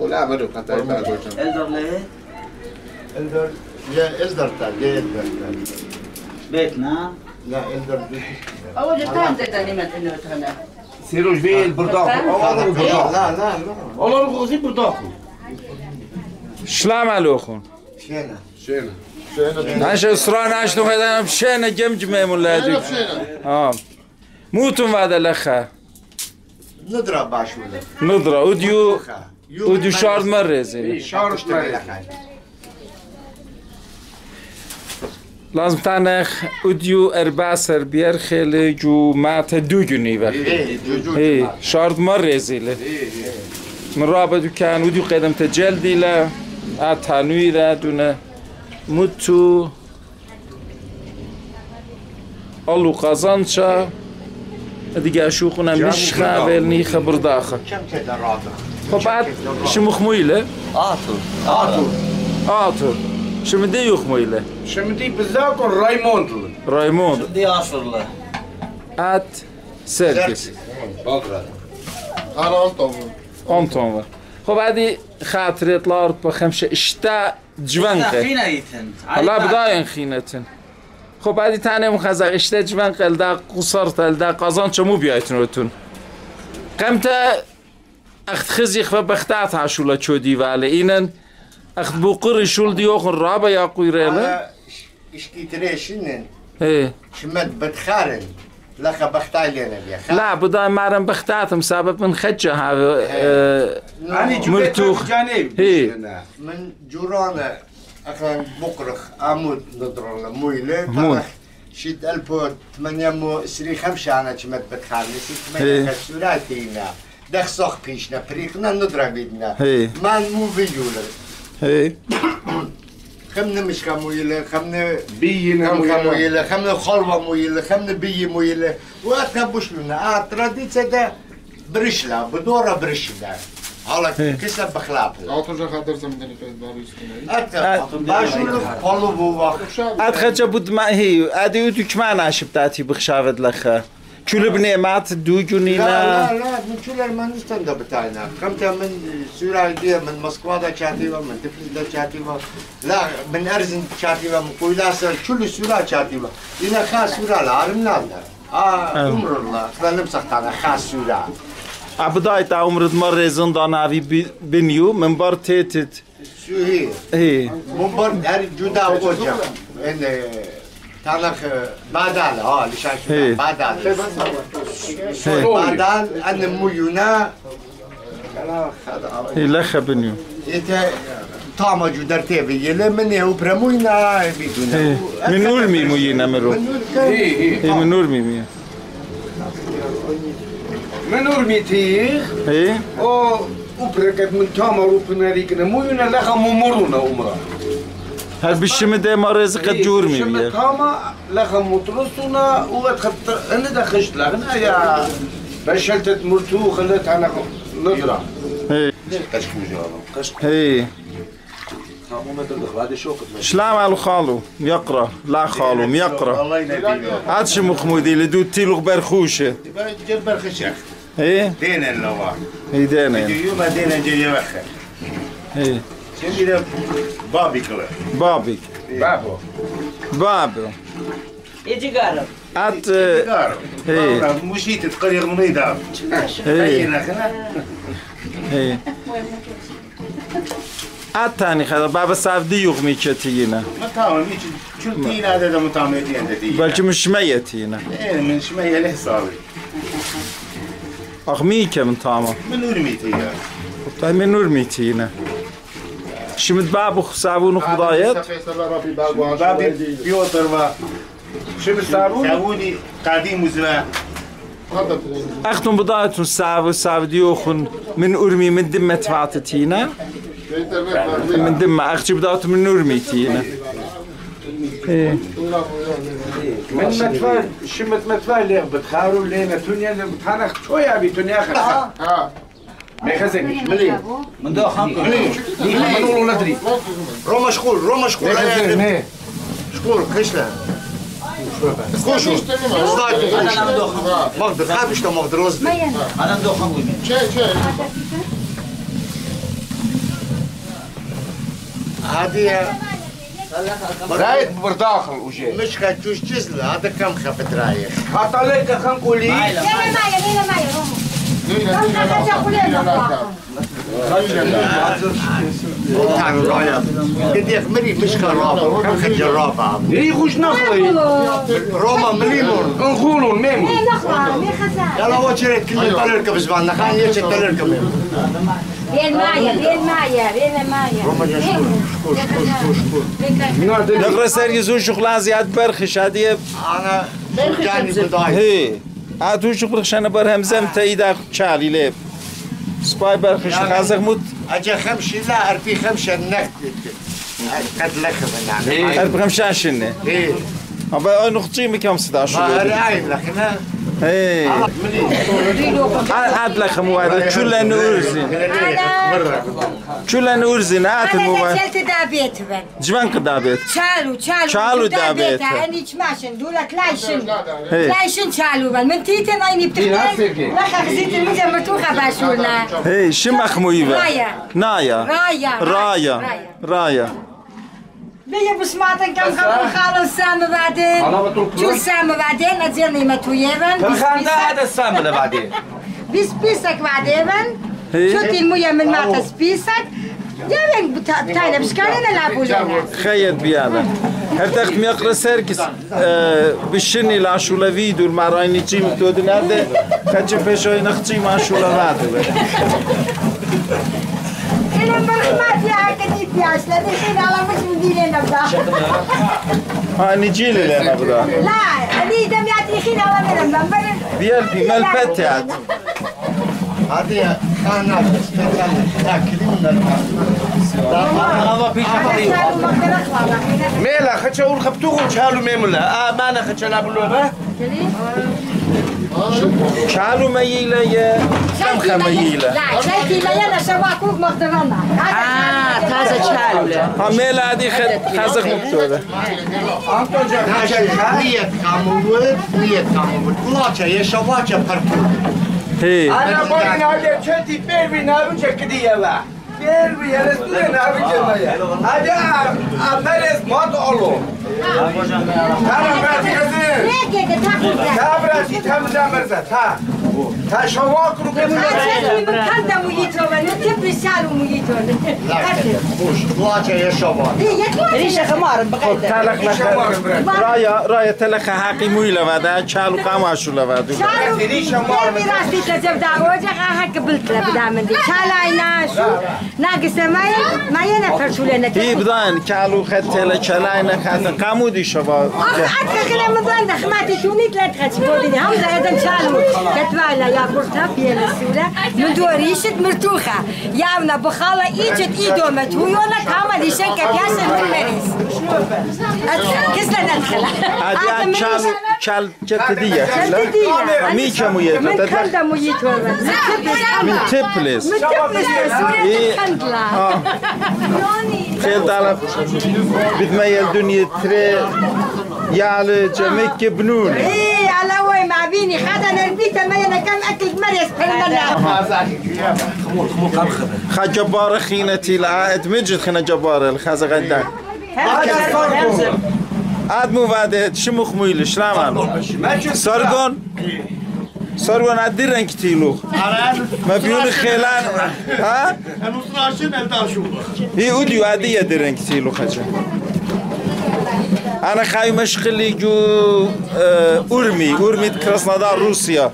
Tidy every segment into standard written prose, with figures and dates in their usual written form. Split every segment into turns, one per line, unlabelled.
ولا عملوا قطعي بعد وجه
الدر ليه؟
الدر يا إصدر تال يا إصدر تال
بيتنا
لا إصدر بيت
أول كان تدني ما تنوت هنا
سيروا جبين البرداخو
لا لا
والله الغوزي برداخو
شلام عليكم
شينا
شينا
ناش إسرائيل ناش تو هذا مشينا جمجمة ولا هذيك موتون بعد الأخا
نضرب باشوله
نضرة وديو شارد مرة زين
شارش مرة
لازم تانخ وديو أربع سربير خيل جو مات دو جنيه بقى إيه شارد مرة زين من رابط كان وديو قدم تجلدي له أتانوي دونه متو allو قازانشا دیگه اشو خونم مش خابل نی خبر داخل
كم كده رابع
خب بعد شو مخمويله آتور شو مدي يخمويله
شمدي بالذات رايموند
رايموند
دي عصر له
ات سيركس
أنا أنطوا
أنتون خب بعدي خاطري طلعت بخمسة اشتاء جوانقة
فينا يتن
هلا بداين خينتن خب بعدی تانه مخزق اشته جوان قلده قصرت قلده قازان چمو بیایتنوتون قمتا اخت خزی خفا بختات عشولا چودی واله اینن اخت بوقر شول دیوخن رابا یا قویره
اشكي تريشنن
ايه
شمت بتخارن لخا بختاي لنا بيا
لا بداي مارن بختاتم سبب من خجة هذا
أنا
مرتوخ.
جانب
إيه.
من جورانا أخوان بقرخ عمود نضرر مويلة
مويل.
شد ألبو ثمانية مو سري خمسة أنا شمت بتخارن
إيه.
ثمانية كسوراتينا دخ صخ بيشنا بريقنا نضرب بيدنا
إيه.
ما مو فيجولر
ايه
خمنا مش كمويلة خمنا
بينا
مويلة خمنا خلوة مويلة خمنا بي مويلة وقتها بوشلنا تراديتسا ده برشلا بدورة برشلا على كسب بخلاف
أعطوا خاطر زمدني في باريس
أتا باشول خلو بوا
اد خجة بود ما هي ادي ودو كمان عشب تاتي بخشافت لخا شو لبني مات دو جونينا
لا من شو لما نستنى بتاعنا كمتا من سوريا من موسكوا دا شاتيوا من تفليس دا شاتيوا لا من أرزن شاتيوا من كويلاسر كل سوريا شاتيوا إنا خاص سوريا العالم نالنا عمر الله خلنا نمسح خاص سوريا
عبداي تا عمرت مرة زندان عبي بنيو من بار تيتت
شو هي؟
ايه
منبر هذه جودا وجه إن تاريخ بعدال
إيه.
لشان بعدال بعدال أن ميونا
هي لخا بنيو
إنت طعم جودرتي بيجي من هو برموينا بيدونا
من نورمي موينا مرو ايه من نورمي مية
من أورميتي
ايه
أو وبركت من تامر وبناريكنا مو ينا لخا ممرنا عمره
هل بالشمدة مرز قد جورمي
شمت
مية
تاما لخا مطرسنا وقت أنا دخشت لغنا يا بشلتت مرتو خلت أنا نضرة
ايه ايه شلام على خالو يقرا لا خالو يقرا
الله ينبيه
عادش مخمودي لدو تيلو برخوشه
جبر خشخ
ايه
دينا اللواء
ايه دانا
يوم دينا جاي وخر
ايه
شنو بابي كله
بابك
بابو
بابو
يجي قارب
ات
ايه مشيت تقرير من يدار
ايه
خنا
ايه اتاني خذا بابا صاف دي يغمي كتينا
ما تاوي ميش شو تينا هذا متعمدين دي
بلكي مش ميتينا
ايه من شمية له صار
اغميك من طعمه
من ورميتي
طيب من نور ميتينا شمت بابو صابون وخضايات
بابي بيوتر ما شو بتساووني قاعدين مزرعة
اختم بضاعتهم صعب ديوخن من ارمي من دمة فاتتينا من دمة اختي بضاعتهم من نور ميتينا ايه
من متفال شمت متفال ليه بتخارو لينا تونيا اللي بتحرك شوية أبي تونيا خلاص ما يخزنش ملي
من دو خمسة
ما نقول ولا ندري
رو مشغول شغول كشله كوشو
أنا من دو خمسة
مقدر خابش تو مقدر وزن
أنا من دو خمسة
شيء
هذه
رايت برداخل وجه
مش كتوش جزلة هذا كم خفت رايح
حط لك خنقولي
قد يخمري مش خرافة كم خد جرافة
ليه خوش نخلي
روما مليمون
نقولوا الميمون
يلا وجهك كل الطلركة بزبان خان يجي الطلركة
Vieni Maya.
روما شكور
نقرأ سرگزون شغل زیاد برخش هدیه
أنا جاني بداية
هی هاتو شغل خشانه بر همزم تایید چالی لیب سپای برخش خازق مود
أجا خمشي لا أربي خمشة النكت قد لك بنعمل
ارب خمشان شنه
إيه
اما آی نقطی میکم صدا
ما
شده
رأيم لكن
هی عاد لك مواد چولن ارزین چولن ارزین عاد مواد
قتلت دابيت بن
جوان قدابت
شالو
دابيت.
أنا ماشن دولك لايشن
هي.
لايشن شالو بن من تيتن أيني بتختار لا خزيت المجا مرتوخة باشولنا
هی شمخ مویبه
رايا.
نایا رایا رایا
بيا بسمعتن كم خالو السامة بعدين شو السامة بعدين أجيني ما تويبن
الخان هذا السامبل بعدين
بيس بيسك بعدين
هي.
شو المية من معتس بيسك يا وين بتاعنا مش كاننا نلعبوا لنا
خيط بيانا هردخت ميقرا سركس بشني لاشولا فيدو المعرايني جيم تود ناده خدش فشوي نختي ماشولا واده
إلى مرحمات يا عكديت يا عشلة دخين على مش مدينة نبدا
ها نجيلي لنا بدا
لا أني دم يعطيخين على منهم
بيالبي مالبت يعد
هذه خانات تاكلين
هذا في شخصية
ميلا خدش اقول خبتوه شالو ميمولا ما انا خدش العب اللعبه
شالو ميلة يا كم خميلة
لا شايفي ما يلا شواكوك مقدرنا
هذا شالو لا
ها ميلة هذه خازق مكتوبة
نية كامل كلاتشا يشواچا بركو
هي
انا باين هذا شتي بيربي نارو كديه لا بيربي يا رسول نارو كديه هذا امرس ما تقولوا انا براتي كذا
ليه كده تاخذ
كابراتي تمزا مرزا تا شواك رو كده
كان ميتو نتبري سالو ميتو
كلاتشا يشواچا
ريشه خمار بقيت
تلخ لك رايا تلخ حقي مويلة ودا شالو قاماشو لوادو
شالو بيربي راسي تجبدا وجه هك قبلت له بدا من دي شالاينا شو ناقص ما ينفر شو لنا
هي بدان كالو خدت شلاينا خدت قامودي شباب
أكثر كلام من ضمن خماتي شوني ثلاث خدش هم زايدن شالو كتوالا يا برتا بين السولة من دوريشت مرتوخة ياونا بخالة إيجت إيدو متويونا كاما ديشن كتياسن من مريس كسلا ندخل
هذه شال جتدية مي كمية
من كندا ميتو
من تبلس
من تبلس سورة الخندلة
خيل طالب بدمية الدنيا تري يعلى جميك بنون
إيه على وين مع بيني خدنا البيت ما ينا كم أكل مريس بحلنا
خا جبارة خينتي العائد مجد خينا جبارة الخازة غدا عاد مو بعد شمخ مويل شلام سارگون عدی رنگ تیلو ما بیون خیلان ها هی اودیو عدی عدی رنگ تیلو خجا أنا خايف مشغلي جو أورمي كراسنودار روسيا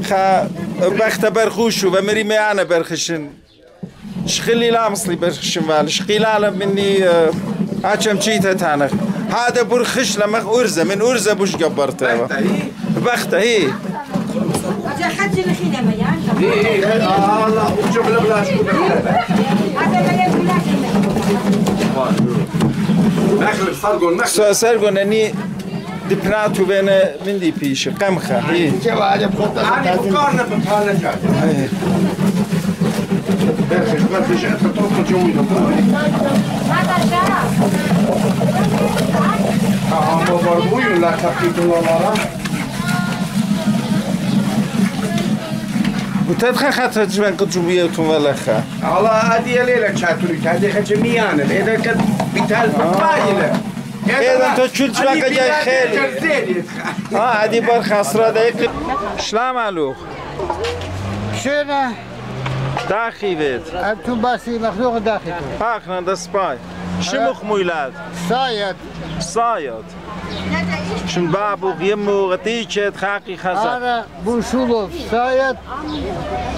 خا بختبر خوشو بمري معنا برخشن شغلي لا مصلي برخشن وال شغيل على مني عشان شيء تانخ هذا برخش لما أرزة من أرزة بوش جبرته بخته هي
حد الخينا ما يعني
ايه لا وجب له بلاش
هذا ما يقول
نخل فرقون
سرگون اني دبناتو بين من دي بيش قمخة هي
انا بقارنا بطالة جاي برخش انت توقف جوينا
هذا شرف
ما برموي ولا تحقيق الله
وتدخل خاطر جوان قطبيتهم ولا خا
الله هذه ليلة شاتوري هذه خشميانة إذا كنت بتال فايلة
إذا أنت شو تشوفك جاي خالي هذه برخصرة دقيقة شلام علوك
شنو؟
داخي بيت
أنتم باسي مخلوق داخلكم
هاكنا ده سباي شمخ مولاد
صايد
صايد شن بابو يمو غتيشة خاقي خزر
أنا بوشولوف صايد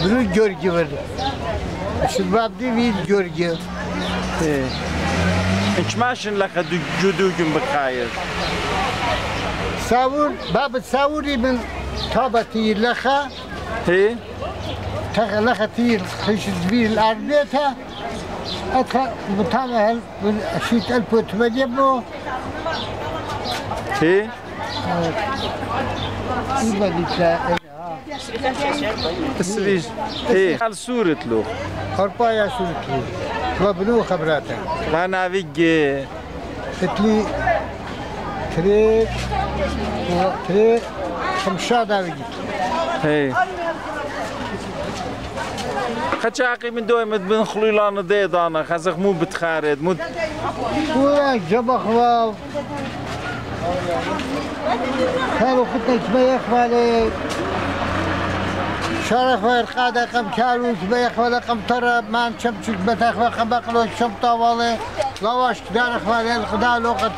برو جورجي ورد الشباب دي بيد جورجي
انش ماشن لك جدوجن بخاير
ساور باب ساوري من طابتي لخا
هي
لخا تير خيش زبير الأربيتها أدخل بطالة من أشيت 1800
هي السريج هي على صورة له
خربايا سورتلي وبنو خبراتك
أنا بيجي
اتلي تري خمشة بيجي
هي خشاقي من دوما بن خليلان ديدانا خزق مو بتخارد مو
وين جبخ واو كانوا خدنا تبيخ مالي شرف ويرقادة قم كارو تبيخ ولا قم ترى ما نشمشك بتاخ وقم بقلو شمطة والي لواش كدارخ مالي الخدا لوقت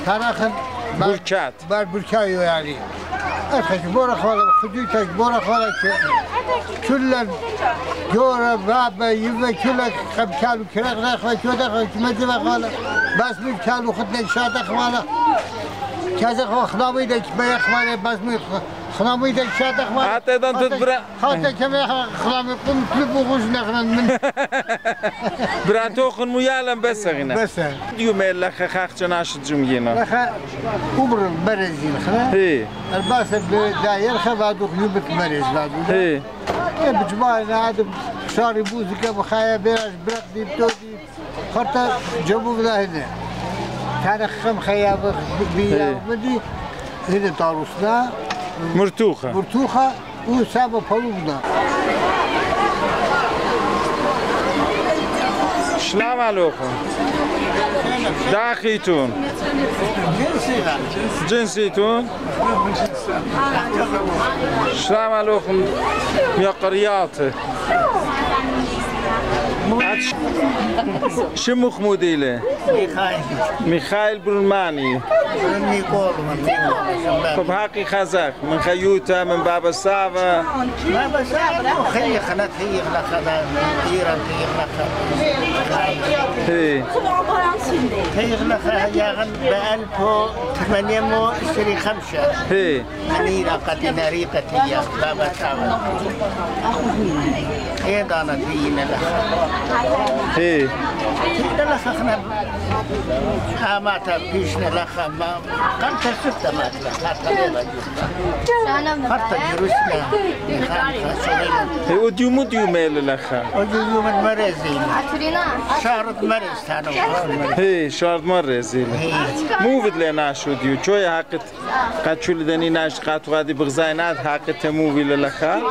تارخن
بولشات
بار بولشايو يعني أخش بورخ ولا خديتك بورخ ولا كل جورا بابا يبا كل قم كارو كرق رخ وكودخ وكمدبخ ولا بس من كارو خدنا شاتخ ولا كذا خنامي دك بيخ مالي بس مي خنامي دك شاتخ مالي
حتى إذا تدبر
حتى كم خنامي قم كلب وغوش نخرن من
برانتو خن ميالم بس غنا
بس
يوم اللي خاخ جناش جمينا
لخا عمر برزين خنا
هي
الباس بداير خبادو خيوبة مرز بعدو
هي
بجمالنا عاد شاري بوزك بخايا بيراج برقدي بتودي خرطة جابوا بلا هنا كان خم خياب بيا بدي هنا طاروسنا مرتوخة وسابا فلوبنا
شلام عليكم داخيتون جنسيتون شلام عليكم يا قرياتي شو موديله؟ ميخائيل برماني طب هاقي خزاك من خيوتا من بابا سافا
بابا سافا خيخ خلت هي خلت إيران
هي
هي خلت ياغن ب1825
هي
منيرة قتنا ريقة هي بابا سافا هي دانت هي نلخ
هي
نلخ اخنا ماتا بيش نلخ ما قمت ستة مات حتى جروسنا
هي وديو ميل لخا
وديو من مرزين شهرت مرز تانو
هي شهرت مرزين مو فيد لنا شو ديو شوية حقت قد شو لدني ناش قاتو غادي بغزاينات حقت مو في لخا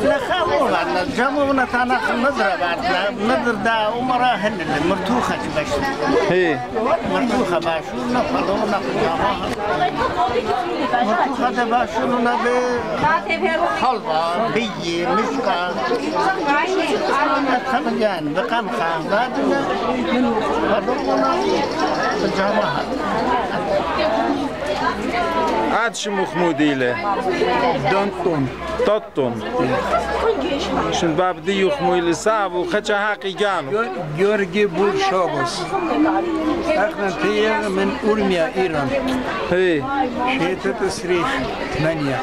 لخا مو بعدنا جمعنا تانا نضرب بعدنا نضر دا أمرا هن مرتوخة باش
هي
مرتوخة باشو نفضونا قدامها مرتوخة دا باشو نبي حلوة بي مشكا خمجان بقام بعدنا فضونا قدامها
عاد شو مخموديله توتون شن باب ديو خمويل صعب وخشا هاقي جانو
جورجي بورشابوس احنا تيار من اورميا ايران
هي
شيت تسريح 8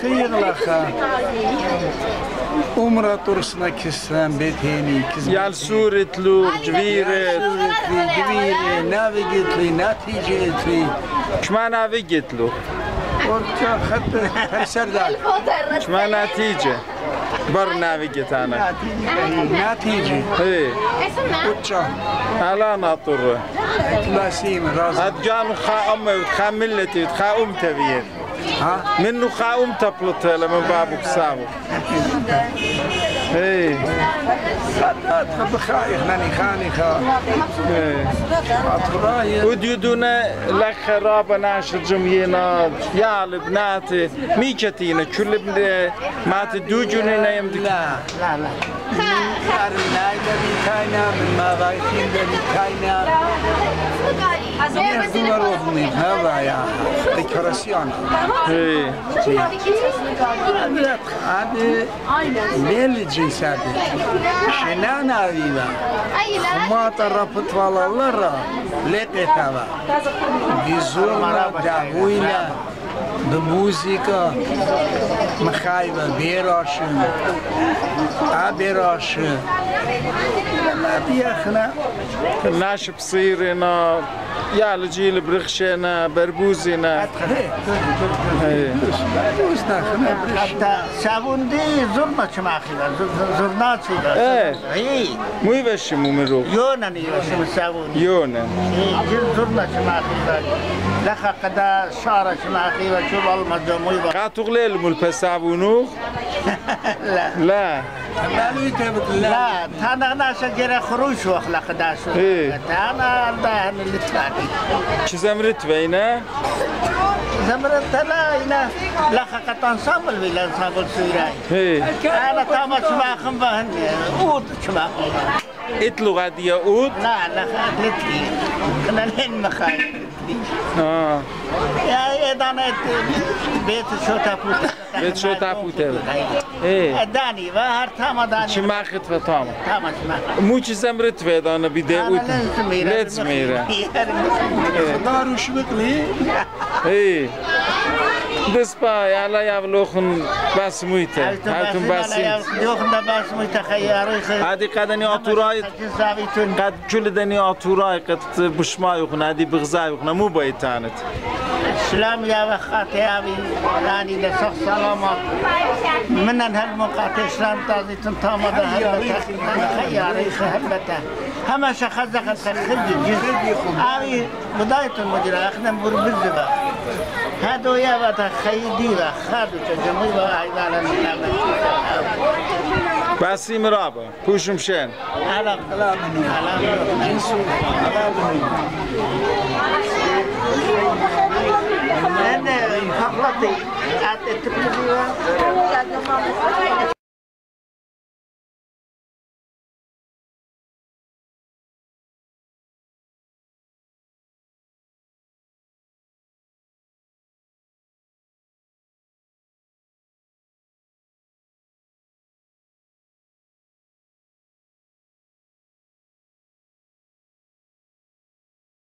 خير لخا عمره ترسنا كسان بيتيني
يال سورة لو جبيرة
نافجت لي نتيجة لي
شما نافجت له
ورجع خط سردال
شما نتيجة برنامج أنا
نتيجة
إيه
ورجع
على ناطر
لاسيم راس
أتجان خا أمي وخا ملتي وخا أم تبيه منو خاوم تبلط لما بابك سابق ايه
صدقت بخايخ ناني خانيخا
وديودونا لك خرابة ناشر جمينا يا البنات ميكتينا كل ما تدوجوننا يمدك
لا لا كاينا من ما بايخين دبي كاينا يخدم روضني هذا يا ديكوراسيون هذا ليل جنساتي شنانا ريبا ما طرفت والله لرا لقيتها بزورنا دعوينا بموسيقى مخايبة بيراشن عبيراشن ما بيخنا
الناش بصيرنا يا الجيل برخشنا بربوزنا
حتى صابون دي زرنا شماخيلا زرنات
ايه مو يبشموا من روح
يونان يبشم الصابون
يونان
زرنا شماخيلا لخا قدا شارة شماخيلا شو المجموعة مو يبقى
قاتو غليل مول بسابونوخ لا
لا أنا ناس جرا خروج وأخلاق داسو أنا الدهن اللي تلاقي
شو زمرت بينا
زمرت لا إله لا خطان صامل ولا صامل سويراي أنا تامش ما خم بهن أود شما
اتلو غادي يعود
لا خلتلي أنا لين مخاي يا دانا بيت شو تابوت
بيت شو تابوت ايه
داني وهر تام داني
شماخت فتام
تام
موش زمرت فيدانا بدأوت لازميرة
دارو شبكلي
ايه دسبا يلا يابلوخن بس مويته هاتون باسين
دوخن بس مويته خياري
هادي قدني أطوراي قد كل دني أطوراي قد بشما يخن هادي بغزاي يخن مو بيتانت
سلام يا بخاتي أبي يعني لسخ سلامات من هالمقاطع سلام تازي تنتامة هلبته خياري هلبته هما شخزق خرج أبي بداية المجرى أخدم بربزبه هادو يا بتا خيدي لا خادو تجمعي وعيدانا نتعمل
باسي مرابا بوشم شان
على أنا فقلتي أتتبعي